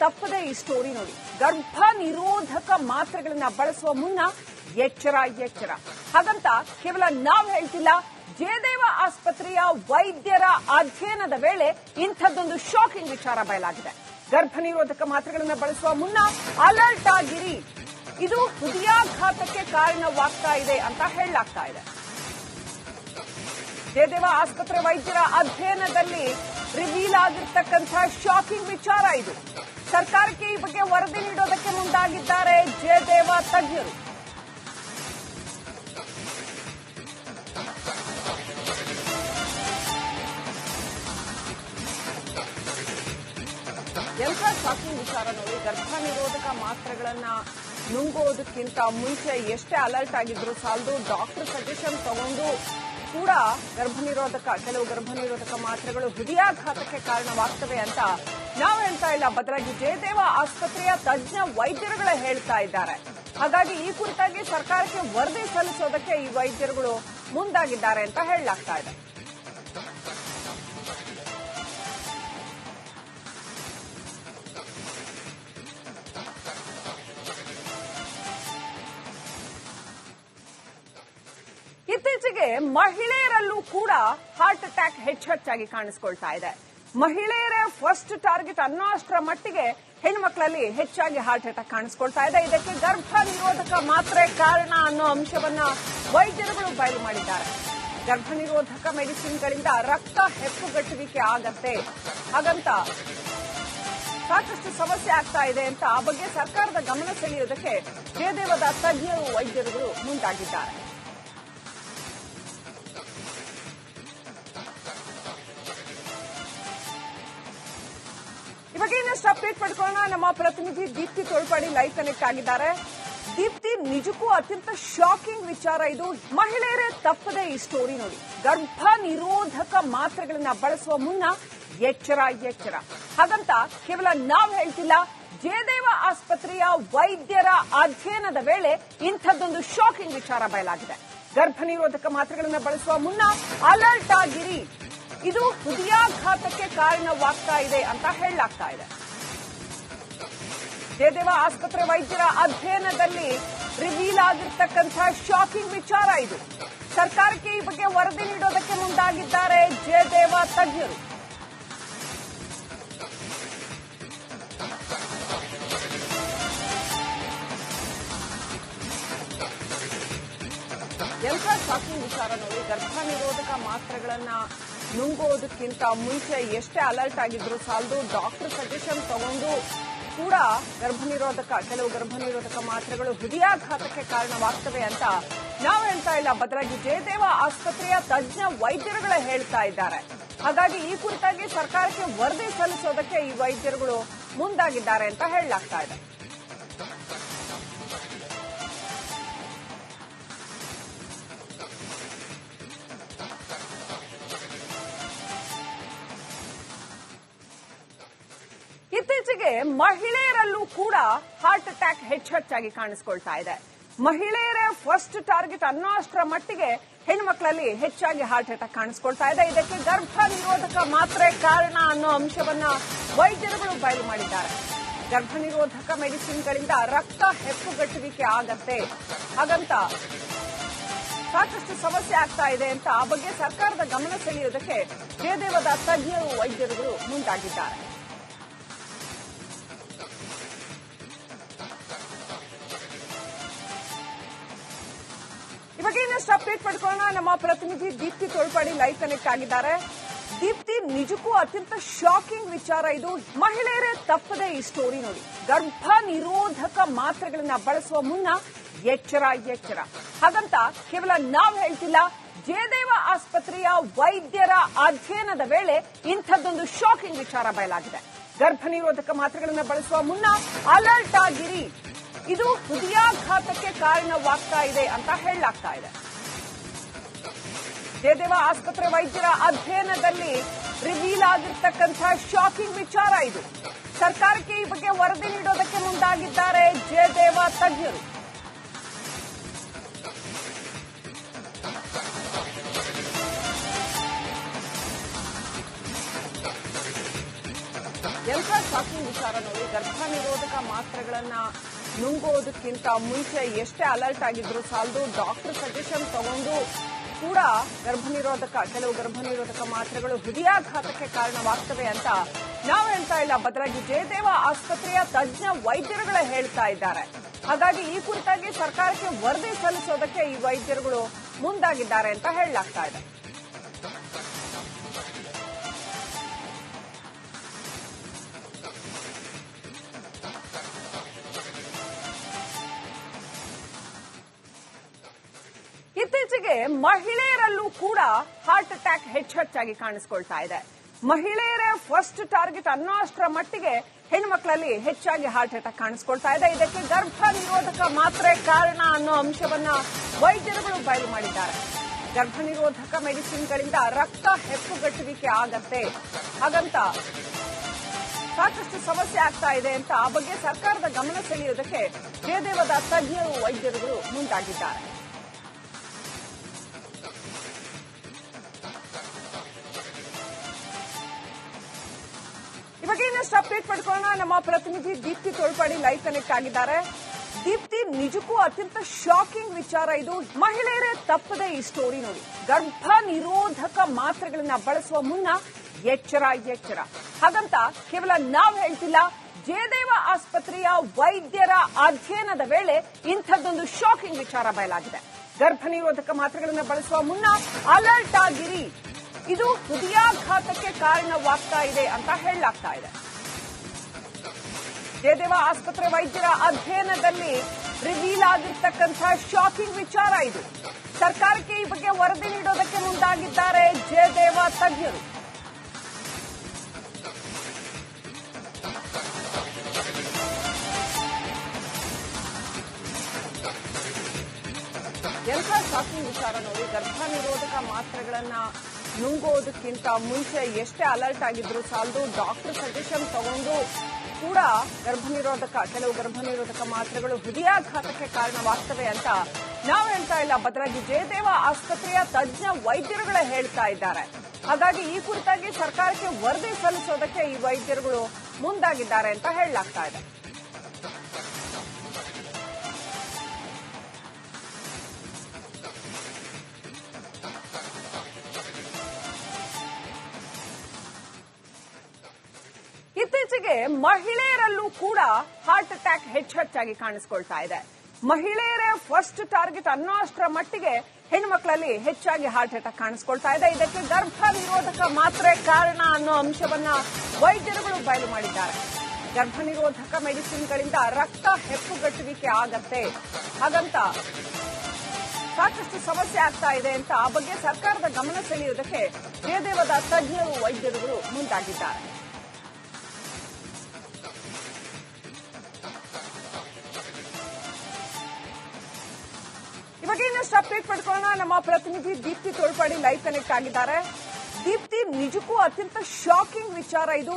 ತಪ್ಪದೆ ಈ ಸ್ಟೋರಿ ನೋಡಿ. ಗರ್ಭ ನಿರೋಧಕ ಮಾತ್ರೆಗಳನ್ನ ಬಳಸುವ ಮುನ್ನ ಎಚ್ಚರ. ಹಾಗಂತ ಕೇವಲ ನಾವು ಹೇಳ್ತಿಲ್ಲ, ಜಯದೇವ ಆಸ್ಪತ್ರೆಯ ವೈದ್ಯರ ಅಧ್ಯಯನದ ವೇಳೆ ಇಂಥದ್ದೊಂದು ಶಾಕಿಂಗ್ ವಿಚಾರ ಬಯಲಾಗಿದೆ. ಗರ್ಭ ನಿರೋಧಕ ಮಾತ್ರೆಗಳನ್ನು ಬಳಸುವ ಮುನ್ನ ಅಲರ್ಟ್ ಆಗಿರಿ, ಇದು ಹೃದಯಾಘಾತಕ್ಕೆ ಕಾರಣವಾಗ್ತಾ ಇದೆ ಅಂತ ಹೇಳಲಾಗ್ತಾ ಇದೆ. ಜಯದೇವ ಆಸ್ಪತ್ರೆ ವೈದ್ಯರ ಅಧ್ಯಯನದಲ್ಲಿ ರಿವೀಲ್ ಆಗಿರ್ತಕ್ಕಂಥ ಶಾಕಿಂಗ್ ವಿಚಾರ ಇದು. ಸರ್ಕಾರಕ್ಕೆ ಈ ಬಗ್ಗೆ ವರದಿ ನೀಡೋದಕ್ಕೆ ಮುಂದಾಗಿದ್ದಾರೆ ಜಯದೇವ ತಜ್ಞರು. ಎಂಥ ಶಾಕಿಂಗ್ ವಿಚಾರ ನೋಡಿ. ಗರ್ಭ ನಿರೋಧಕ ಮಾತ್ರೆಗಳನ್ನ ನುಂಗೋದಕ್ಕಿಂತ ಮುಂಚೆ ಎಷ್ಟೇ ಅಲರ್ಟ್ ಆಗಿದ್ರು ಸಾಲದು, ಡಾಕ್ಟರ್ ಸಜೆಷನ್ ತಗೊಂಡು ಕೂಡ ಕೆಲವು ಗರ್ಭ ನಿರೋಧಕ ಮಾತ್ರೆಗಳು ಹೃದಯಾಘಾತಕ್ಕೆ ಕಾರಣವಾಗ್ತವೆ ಅಂತ ನಾವು ಹೇಳ್ತಾ ಇಲ್ಲ, ಬದಲಾಗಿ ಜಯದೇವ ಆಸ್ಪತ್ರೆಯ ತಜ್ಞ ವೈದ್ಯರುಗಳೇ ಹೇಳ್ತಾ ಇದ್ದಾರೆ. ಹಾಗಾಗಿ ಈ ಕುರಿತಾಗಿ ಸರ್ಕಾರಕ್ಕೆ ವರದಿ ಸಲ್ಲಿಸೋದಕ್ಕೆ ಈ ವೈದ್ಯರುಗಳು ಮುಂದಾಗಿದ್ದಾರೆ ಅಂತ ಹೇಳಲಾಗ್ತಾ ಇದೆ. ಇತ್ತೀಚೆಗೆ ಮಹಿಳೆಯರಲ್ಲೂ ಕೂಡ ಹಾರ್ಟ್ ಅಟ್ಯಾಕ್ ಹೆಚ್ಚಾಗಿ ಕಾಣಿಸಿಕೊಳ್ತಾ ಇದೆ. ಮಹಿಳೆಯರೇ ಫಸ್ಟ್ ಟಾರ್ಗೆಟ್ ಅನ್ನೋ ಅಷ್ಟರ ಮಟ್ಟಿಗೆ ಹೆಣ್ಮಕ್ಳಲ್ಲಿ ಹೆಚ್ಚಾಗಿ ಹಾರ್ಟ್ ಅಟ್ಯಾಕ್ ಕಾಣಿಸಿಕೊಳ್ತಾ ಇದೆ. ಇದಕ್ಕೆ ಗರ್ಭ ನಿರೋಧಕ ಮಾತ್ರೆ ಕಾರಣ ಅನ್ನೋ ಅಂಶವನ್ನ ವೈದ್ಯರುಗಳು ಬಯಲು ಮಾಡಿದ್ದಾರೆ. ಗರ್ಭ ನಿರೋಧಕ ಮೆಡಿಸಿನ್ಗಳಿಂದ ರಕ್ತ ಹೆಪ್ಪುಗಟ್ಟುವಿಕೆ ಆಗತ್ತೆ, ಹಾಗಂತ ಸಾಕಷ್ಟು ಸಮಸ್ಯೆ ಆಗ್ತಾ ಇದೆ ಅಂತ ಆ ಬಗ್ಗೆ ಸರ್ಕಾರದ ಗಮನ ಸೆಳೆಯುವುದಕ್ಕೆ ಜಯದೇವದ ತಜ್ಞರು ವೈದ್ಯರುಗಳು ಮುಂದಾಗಿದ್ದಾರೆ. ಈ ಬಗ್ಗೆ ಇನ್ನಷ್ಟು ಅಪ್ಡೇಟ್ ಪಡ್ಕೊಳ್ಳೋಣ. ನಮ್ಮ ಪ್ರತಿನಿಧಿ ದೀಪ್ತಿ ತೋಳ್ಪಾಡಿ ಲೈವ್ ಕನೆಕ್ಟ್ ಆಗಿದ್ದಾರೆ. ದೀಪ್ತಿ, ನಿಜಕ್ಕೂ ಅತ್ಯಂತ ಶಾಕಿಂಗ್ ವಿಚಾರ ಇದು. ಮಹಿಳೆಯರೇ ತಪ್ಪದೆ ಈ ಸ್ಟೋರಿ ನೋಡಿ. ಗರ್ಭ ನಿರೋಧಕ ಮಾತ್ರೆಗಳನ್ನ ಬಳಸುವ ಮುನ್ನ ಎಚ್ಚರ. ಹಾಗಂತ ಕೇವಲ ನಾವು ಹೇಳ್ತಿಲ್ಲ, ಜಯದೇವ ಆಸ್ಪತ್ರೆಯ ವೈದ್ಯರ ಅಧ್ಯಯನದ ವೇಳೆ ಇಂಥದ್ದೊಂದು ಶಾಕಿಂಗ್ ವಿಚಾರ ಬಯಲಾಗಿದೆ. ಗರ್ಭ ನಿರೋಧಕ ಮಾತ್ರೆಗಳನ್ನ ಬಳಸುವ ಮುನ್ನ ಅಲರ್ಟ್ ಆಗಿರಿ, ಇದು ಹೃದಯಾಘಾತಕ್ಕೆ ಕಾರಣವಾಗ್ತಾ ಇದೆ ಅಂತ ಹೇಳಲಾಗ್ತಾ ಇದೆ. ಜಯದೇವ ಆಸ್ಪತ್ರೆ ವೈದ್ಯರ ಅಧ್ಯಯನದಲ್ಲಿ ರಿವೀಲ್ ಆಗಿರ್ತಕ್ಕಂಥ ಶಾಕಿಂಗ್ ವಿಚಾರ ಇದು. ಸರ್ಕಾರಕ್ಕೆ ಈ ಬಗ್ಗೆ ವರದಿ ನೀಡೋದಕ್ಕೆ ಮುಂದಾಗಿದ್ದಾರೆ ಜಯದೇವ ತಜ್ಞರು. ಎಂಥ ಶಾಕಿಂಗ್ ವಿಚಾರ ನೋಡಿ. ಗರ್ಭ ನಿರೋಧಕ ಮಾತ್ರೆಗಳನ್ನ ನುಂಗೋದಕ್ಕಿಂತ ಮುಂಚೆ ಎಷ್ಟೇ ಅಲರ್ಟ್ ಆಗಿದ್ರು ಸಾಲದು, ಡಾಕ್ಟರ್ ಸಜೆಷನ್ ತಗೊಂಡು ಕೂಡ ಕೆಲವು ಗರ್ಭ ನಿರೋಧಕ ಮಾತ್ರೆಗಳು ಹೃದಯಾಘಾತಕ್ಕೆ ಕಾರಣವಾಗ್ತವೆ ಅಂತ ನಾವು ಹೇಳ್ತಾ ಇಲ್ಲ, ಬದಲಾಗಿ ಜಯದೇವ ಆಸ್ಪತ್ರೆಯ ತಜ್ಞ ವೈದ್ಯರುಗಳೇ ಹೇಳ್ತಾ ಇದ್ದಾರೆ. ಹಾಗಾಗಿ ಈ ಕುರಿತಾಗಿ ಸರ್ಕಾರಕ್ಕೆ ವರದಿ ಸಲ್ಲಿಸೋದಕ್ಕೆ ಈ ವೈದ್ಯರುಗಳು ಮುಂದಾಗಿದ್ದಾರೆ ಅಂತ ಹೇಳಲಾಗ್ತಾ ಇದೆ. ಇತ್ತೀಚೆಗೆ ಮಹಿಳೆಯರಲ್ಲೂ ಕೂಡ ಹಾರ್ಟ್ ಅಟ್ಯಾಕ್ ಹೆಚ್ಚಾಗಿ ಕಾಣಿಸಿಕೊಳ್ತಾ ಇದೆ. ಮಹಿಳೆಯರೇ ಫಸ್ಟ್ ಟಾರ್ಗೆಟ್ ಅನ್ನೋ ಅಷ್ಟರ ಮಟ್ಟಿಗೆ ಹೆಣ್ಮಕ್ಳಲ್ಲಿ ಹೆಚ್ಚಾಗಿ ಹಾರ್ಟ್ ಅಟ್ಯಾಕ್ ಕಾಣಿಸಿಕೊಳ್ತಾ ಇದೆ. ಇದಕ್ಕೆ ಗರ್ಭ ನಿರೋಧಕ ಮಾತ್ರೆ ಕಾರಣ ಅನ್ನೋ ಅಂಶವನ್ನ ವೈದ್ಯರುಗಳು ಬಯಲು ಮಾಡಿದ್ದಾರೆ. ಗರ್ಭ ನಿರೋಧಕ ಮೆಡಿಸಿನ್ಗಳಿಂದ ರಕ್ತ ಹೆಪ್ಪುಗಟ್ಟುವಿಕೆ ಆಗತ್ತೆ, ಹಾಗಂತ ಸಾಕಷ್ಟು ಸಮಸ್ಯೆ ಆಗ್ತಾ ಇದೆ ಅಂತ ಆ ಬಗ್ಗೆ ಸರ್ಕಾರದ ಗಮನ ಸೆಳೆಯುವುದಕ್ಕೆ ಜಯದೇವದ ತಜ್ಞರು ವೈದ್ಯರುಗಳು ಮುಂದಾಗಿದ್ದಾರೆ. ಈ ಬಗ್ಗೆ ಇನ್ನಷ್ಟು ಅಪ್ಡೇಟ್ ಪಡ್ಕೊಳ್ಳೋಣ. ನಮ್ಮ ಪ್ರತಿನಿಧಿ ದೀಪ್ತಿ ತೋಳ್ಪಾಡಿ ಲೈವ್ ಕನೆಕ್ಟ್ ಆಗಿದ್ದಾರೆ. ದೀಪ್ತಿ, ನಿಜಕ್ಕೂ ಅತ್ಯಂತ ಶಾಕಿಂಗ್ ವಿಚಾರ ಇದು. ಮಹಿಳೆಯರೇ ತಪ್ಪದೆ ಈ ಸ್ಟೋರಿ ನೋಡಿ. ಗರ್ಭ ನಿರೋಧಕ ಮಾತ್ರೆಗಳನ್ನ ಬಳಸುವ ಮುನ್ನ ಎಚ್ಚರ. ಹಾಗಂತ ಕೇವಲ ನಾವು ಹೇಳ್ತಿಲ್ಲ, ಜಯದೇವ ಆಸ್ಪತ್ರೆಯ ವೈದ್ಯರ ಅಧ್ಯಯನದ ವೇಳೆ ಇಂಥದ್ದೊಂದು ಶಾಕಿಂಗ್ ವಿಚಾರ ಬಯಲಾಗಿದೆ. ಗರ್ಭ ನಿರೋಧಕ ಮಾತ್ರೆಗಳನ್ನ ಬಳಸುವ ಮುನ್ನ ಅಲರ್ಟ್ ಆಗಿರಿ, ಇದು ಹೃದಯಾಘಾತಕ್ಕೆ ಕಾರಣವಾಗ್ತಾ ಇದೆ ಅಂತ ಹೇಳಲಾಗ್ತಾ ಇದೆ. ಜಯದೇವ ಆಸ್ಪತ್ರೆ ವೈದ್ಯರ ಅಧ್ಯಯನದಲ್ಲಿ ರಿವೀಲ್ ಆಗಿರ್ತಕ್ಕಂಥ ಶಾಕಿಂಗ್ ವಿಚಾರ ಇದು. ಸರ್ಕಾರಕ್ಕೆ ಈ ಬಗ್ಗೆ ವರದಿ ನೀಡೋದಕ್ಕೆ ಮುಂದಾಗಿದ್ದಾರೆ ಜಯದೇವ ತಜ್ಞರು. ಎಂಥ ಶಾಕಿಂಗ್ ವಿಚಾರ ನೋಡಿ. ಗರ್ಭ ನಿರೋಧಕ ಮಾತ್ರೆಗಳನ್ನ ನುಂಗೋದಕ್ಕಿಂತ ಮುಂಚೆ ಎಷ್ಟೇ ಅಲರ್ಟ್ ಆಗಿದ್ರು ಸಾಲದು, ಡಾಕ್ಟರ್ ಸಜೆಷನ್ ತಗೊಂಡು ಕೂಡ ಕೆಲವು ಗರ್ಭನಿರೋಧಕ ಮಾತ್ರೆಗಳು ಹೃದಯಾಘಾತಕ್ಕೆ ಕಾರಣವಾಗ್ತವೆ ಅಂತ ನಾವು ಹೇಳ್ತಾ ಇಲ್ಲ, ಬದಲಾಗಿ ಜಯದೇವ ಆಸ್ಪತ್ರೆಯ ತಜ್ಞ ವೈದ್ಯರುಗಳೇ ಹೇಳ್ತಾ ಇದ್ದಾರೆ. ಹಾಗಾಗಿ ಈ ಕುರಿತಾಗಿ ಸರ್ಕಾರಕ್ಕೆ ವರದಿ ಸಲ್ಲಿಸೋದಕ್ಕೆ ಈ ವೈದ್ಯರುಗಳು ಮುಂದಾಗಿದ್ದಾರೆ ಅಂತ ಹೇಳಲಾಗ್ತಾ ಇದೆ. ಇತ್ತೀಚೆಗೆ ಮಹಿಳೆಯರಲ್ಲೂ ಕೂಡ ಹಾರ್ಟ್ ಅಟ್ಯಾಕ್ ಹೆಚ್ಚಾಗಿ ಕಾಣಿಸಿಕೊಳ್ತಾ ಇದೆ. ಮಹಿಳೆಯರೇ ಫಸ್ಟ್ ಟಾರ್ಗೆಟ್ ಅನ್ನೋ ಅಷ್ಟರ ಮಟ್ಟಿಗೆ ಹೆಣ್ಮಕ್ಳಲ್ಲಿ ಹೆಚ್ಚಾಗಿ ಹಾರ್ಟ್ ಅಟ್ಯಾಕ್ ಕಾಣಿಸಿಕೊಳ್ತಾ ಇದೆ. ಇದಕ್ಕೆ ಗರ್ಭ ನಿರೋಧಕ ಮಾತ್ರೆ ಕಾರಣ ಅನ್ನೋ ಅಂಶವನ್ನ ವೈದ್ಯರುಗಳು ಬಯಲು ಮಾಡಿದ್ದಾರೆ. ಗರ್ಭ ನಿರೋಧಕ ಮೆಡಿಸಿನ್ಗಳಿಂದ ರಕ್ತ ಹೆಪ್ಪುಗಟ್ಟುವಿಕೆ ಆಗತ್ತೆ, ಹಾಗಂತ ಸಾಕಷ್ಟು ಸಮಸ್ಯೆ ಆಗ್ತಾ ಇದೆ ಅಂತ ಆ ಬಗ್ಗೆ ಸರ್ಕಾರದ ಗಮನ ಸೆಳೆಯುವುದಕ್ಕೆ ಜಯದೇವದ ತಜ್ಞರು ವೈದ್ಯರುಗಳು ಮುಂದಾಗಿದ್ದಾರೆ. ಇವಾಗ ಇನ್ನಷ್ಟು ಅಪ್ಡೇಟ್ ಪಡ್ಕೊಳ್ಳೋಣ. ನಮ್ಮ ಪ್ರತಿನಿಧಿ ದೀಪ್ತಿ ತೋಳ್ಪಾಡಿ ಲೈವ್ ಕನೆಕ್ಟ್ ಆಗಿದ್ದಾರೆ. ದೀಪ್ತಿ, ನಿಜಕ್ಕೂ ಅತ್ಯಂತ ಶಾಕಿಂಗ್ ವಿಚಾರ ಇದು. ಮಹಿಳೆಯರೇ ತಪ್ಪದೆ ಈ ಸ್ಟೋರಿ ನೋಡಿ. ಗರ್ಭ ನಿರೋಧಕ ಮಾತ್ರೆಗಳನ್ನ ಬಳಸುವ ಮುನ್ನ ಎಚ್ಚರ. ಹಾಗಂತ ಕೇವಲ ನಾವು ಹೇಳ್ತಿಲ್ಲ, ಜಯದೇವ ಆಸ್ಪತ್ರೆಯ ವೈದ್ಯರ ಅಧ್ಯಯನದ ವೇಳೆ ಇಂಥದ್ದೊಂದು ಶಾಕಿಂಗ್ ವಿಚಾರ ಬಯಲಾಗಿದೆ. ಗರ್ಭ ನಿರೋಧಕ ಮಾತ್ರೆಗಳನ್ನ ಬಳಸುವ ಮುನ್ನ ಅಲರ್ಟ್ ಆಗಿರಿ, ಇದು ಹೃದಯಾಘಾತಕ್ಕೆ ಕಾರಣವಾಗ್ತಾ ಇದೆ ಅಂತ ಹೇಳಲಾಗ್ತಾ ಇದೆ. ಜಯದೇವ ಆಸ್ಪತ್ರೆ ವೈದ್ಯರ ಅಧ್ಯಯನದಲ್ಲಿ ರಿವೀಲ್ ಆಗಿರ್ತಕ್ಕಂಥ ಶಾಕಿಂಗ್ ವಿಚಾರ ಇದು. ಸರ್ಕಾರಕ್ಕೆ ಈ ಬಗ್ಗೆ ವರದಿ ನೀಡೋದಕ್ಕೆ ಮುಂದಾಗಿದ್ದಾರೆ ಜಯದೇವ ತಜ್ಞರು. ಎಂಥ ಶಾಕಿಂಗ್ ವಿಚಾರ ನೋಡಿ. ಗರ್ಭ ನಿರೋಧಕ ಮಾತ್ರೆಗಳನ್ನ ನುಂಗೋದಕ್ಕಿಂತ ಮುಂಚೆ ಎಷ್ಟೇ ಅಲರ್ಟ್ ಆಗಿದ್ರು ಸಾಲದು, ಡಾಕ್ಟರ್ ಸಜೆಷನ್ ತಗೊಂಡು ಕೂಡ ಕೆಲವು ಗರ್ಭನಿರೋಧಕ ಮಾತ್ರೆಗಳು ಹೃದಯಾಘಾತಕ್ಕೆ ಕಾರಣವಾಗ್ತವೆ ಅಂತ ನಾವು ಹೇಳ್ತಾ ಇಲ್ಲ, ಬದಲಾಗಿ ಜಯದೇವ ಆಸ್ಪತ್ರೆಯ ತಜ್ಞ ವೈದ್ಯರುಗಳೇ ಹೇಳ್ತಾ ಇದ್ದಾರೆ. ಹಾಗಾಗಿ ಈ ಕುರಿತಾಗಿ ಸರ್ಕಾರಕ್ಕೆ ವರದಿ ಸಲ್ಲಿಸೋದಕ್ಕೆ ಈ ವೈದ್ಯರುಗಳು ಮುಂದಾಗಿದ್ದಾರೆ ಅಂತ ಹೇಳಲಾಗ್ತಾ ಇದೆ. ಇತ್ತೀಚೆಗೆ ಮಹಿಳೆಯರಲ್ಲೂ ಕೂಡ ಹಾರ್ಟ್ ಅಟ್ಯಾಕ್ ಹೆಚ್ಚಾಗಿ ಕಾಣಿಸಿಕೊಳ್ತಾ ಇದೆ. ಮಹಿಳೆಯರೇ ಫಸ್ಟ್ ಟಾರ್ಗೆಟ್ ಅನ್ನೋ ಅಷ್ಟರ ಮಟ್ಟಿಗೆ ಹೆಣ್ಮಕ್ಳಲ್ಲಿ ಹೆಚ್ಚಾಗಿ ಹಾರ್ಟ್ ಅಟ್ಯಾಕ್ ಕಾಣಿಸಿಕೊಳ್ತಾ ಇದೆ. ಇದಕ್ಕೆ ಗರ್ಭ ನಿರೋಧಕ ಮಾತ್ರೆ ಕಾರಣ ಅನ್ನೋ ಅಂಶವನ್ನ ವೈದ್ಯರುಗಳು ಬಯಲು ಮಾಡಿದ್ದಾರೆ. ಗರ್ಭ ನಿರೋಧಕ ಮೆಡಿಸಿನ್ಗಳಿಂದ ರಕ್ತ ಹೆಪ್ಪುಗಟ್ಟುವಿಕೆ ಆಗತ್ತೆ, ಹಾಗಂತ ಸಾಕಷ್ಟು ಸಮಸ್ಯೆ ಆಗ್ತಾ ಇದೆ ಅಂತ ಆ ಬಗ್ಗೆ ಸರ್ಕಾರದ ಗಮನ ಸೆಳೆಯುವುದಕ್ಕೆ ಜಯದೇವದ ತಜ್ಞರು ವೈದ್ಯರುಗಳು ಮುಂದಾಗಿದ್ದಾರೆ. ಇವಾಗ ಇನ್ನಷ್ಟು ಅಪ್ಡೇಟ್ ಪಡ್ಕೊಳ್ಳೋಣ. ನಮ್ಮ ಪ್ರತಿನಿಧಿ ದೀಪ್ತಿ ತೋಳ್ಪಾಡಿ ಲೈವ್ ಕನೆಕ್ಟ್ ಆಗಿದ್ದಾರೆ. ದೀಪ್ತಿ, ನಿಜಕ್ಕೂ ಅತ್ಯಂತ ಶಾಕಿಂಗ್ ವಿಚಾರ ಇದು.